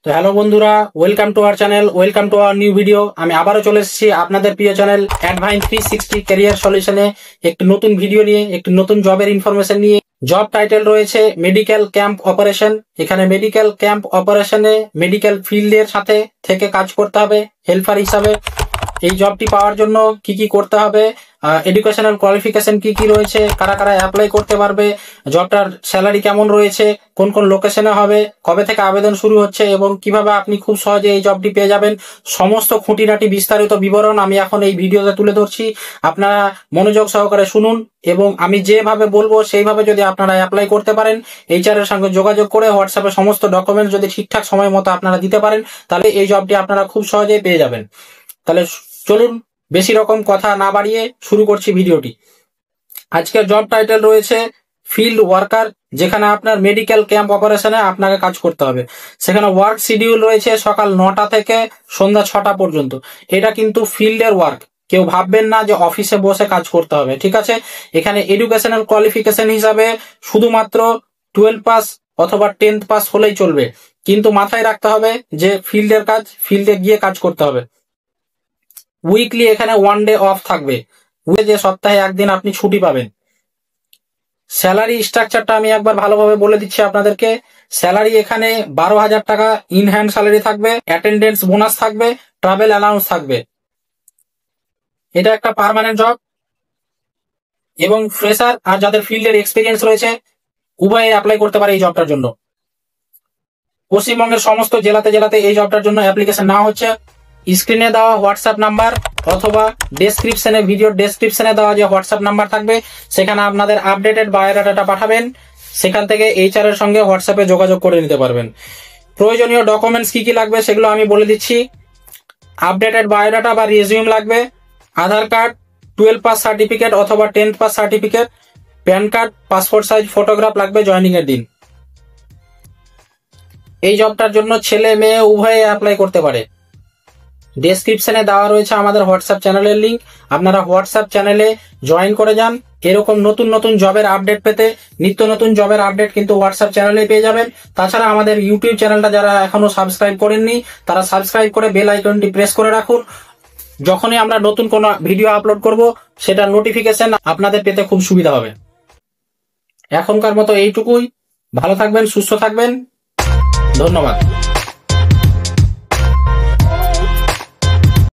তো হ্যালো বন্ধুরা, welcome to our channel, welcome to our new video. আমি আবারও চলে এসেছি আপনাদের প্রিয় চ্যানেল অ্যাডভাইন 360 ক্যারিয়ার সলিউশনে একটি নতুন ভিডিও নিয়ে, একটি নতুন জবের ইনফরমেশন নিয়ে। জব টাইটেল রয়েছে মেডিকেল ক্যাম্প অপারেশন। এখানে মেডিকেল ক্যাম্প অপারেশনে মেডিকেল ফিল্ডের সাথে থেকে কাজ করতে হবে হেল্পার হিসাবে। এই জবটি পাওয়ার জন্য কি কি করতে হবে, এডুকেশনাল কোয়ালিফিকেশন কি কি রয়েছে, কারা কারা অ্যাপ্লাই করতে পারবে, জবটার স্যালারি কেমন রয়েছে, কোন কোন লোকেশনে হবে, কবে থেকে আবেদন শুরু হচ্ছে এবং কিভাবে আপনি খুব সহজে এই জবটি পেয়ে যাবেন, সমস্ত খুঁটিনাটি বিস্তারিত বিবরণ আমি এখন এই ভিডিওতে তুলে ধরছি। আপনারা মনোযোগ সহকারে শুনুন এবং আমি যেভাবে বলবো সেইভাবে যদি আপনারা অ্যাপ্লাই করতে পারেন, এইচআর এর সঙ্গে যোগাযোগ করে হোয়াটসঅ্যাপে সমস্ত ডকুমেন্টস যদি ঠিকঠাক সময় মতো আপনারা দিতে পারেন, তাহলে এই জবটি আপনারা খুব সহজেই পেয়ে যাবেন। তাহলে চলুন বেশি রকম কথা না বাড়িয়ে শুরু করছি ভিডিওটি। আজকের জব টাইটেল রয়েছে ফিল্ড ওয়ার্কার, যেখানে আপনার মেডিকেল ক্যাম্প অপারেশনে আপনাকে কাজ করতে হবে। সেখানে ওয়ার্ক শিডিউল রয়েছে সকাল 9টা থেকে সন্ধ্যা 6টা পর্যন্ত। এটা কিন্তু ফিল্ডের ওয়ার্ক, কেউ ভাববেন না যে অফিসে বসে কাজ করতে হবে, ঠিক আছে। এখানে এডুকেশনাল কোয়ালিফিকেশন হিসাবে শুধুমাত্র 12 পাস অথবা 10th পাস হলেই চলবে, কিন্তু মাথায় রাখতে হবে যে ফিল্ডের কাজ, ফিল্ডে গিয়ে কাজ করতে হবে। উইকলি এখানে 1 ডে অফ থাকবে, যে সপ্তাহে একদিন আপনি ছুটি পাবেন। স্যালারি স্ট্রাকচারটা আমি একবার ভালোভাবে বলে দিচ্ছি আপনাদেরকে। স্যালারি এখানে 12,000 টাকা ইন হ্যান্ড স্যালারি থাকবে, অ্যাটেন্ডেন্স বোনাস থাকবে, ট্রাভেল অ্যালাউন্স থাকবে। এটা একটা পার্মানেন্ট জব এবং ফ্রেশার আর যাদের ফিল্ডের এক্সপিরিয়েন্স রয়েছে উভয়ে অ্যাপ্লাই করতে পারে এই জবটার জন্য। পশ্চিমবঙ্গের সমস্ত জেলাতে জেলাতে এই জবটার জন্য অ্যাপ্লিকেশন নেওয়া হচ্ছে। স্ক্রিনে দেওয়া হোয়াটসঅ্যাপ নাম্বার অথবা ডেসক্রিপশনে, ভিডিও ডেসক্রিপশনে দেওয়া যে হোয়াটসঅ্যাপ নাম্বার থাকবে, সেখানে আপনাদের আপডেটেড বায়োডাটাটা পাঠাবেন। সেখান থেকে এইচআর এর সঙ্গে হোয়াটসঅ্যাপে যোগাযোগ করে নিতে পারবেন। প্রয়োজনীয় ডকুমেন্টস কি কি লাগবে সেগুলো আমি বলে দিচ্ছি। আপডেটেড বায়োডাটা বা রিজিউম লাগবে, আধার কার্ড, 12 পাস সার্টিফিকেট অথবা 10th pass certificate, pan card, passport size photograph লাগবে জয়েনিং এর দিন। এই জবটার জন্য ছেলে মেয়ে উভয়ে অ্যাপ্লাই করতে পারে। ডেসক্রিপশনে দেওয়া রয়েছে আমাদের হোয়াটসঅ্যাপ চ্যানেলের লিঙ্ক, আপনারা হোয়াটসঅ্যাপ চ্যানেলে জয়েন করে যান। এরকম নতুন নতুন জবের আপডেট পেতে, নিত্য নতুন জবের আপডেট কিন্তু হোয়াটসঅ্যাপ চ্যানেলে পেয়ে যাবেন। তাছাড়া আমাদের ইউটিউব চ্যানেলটা যারা এখনো সাবস্ক্রাইব করেননি, তারা সাবস্ক্রাইব করে বেল আইকনটি প্রেস করে রাখুন। যখনই আমরা নতুন কোনো ভিডিও আপলোড করব, সেটার নোটিফিকেশন আপনাদের পেতে খুব সুবিধা হবে। এখনকার মতো এইটুকুই। ভালো থাকবেন, সুস্থ থাকবেন, ধন্যবাদ।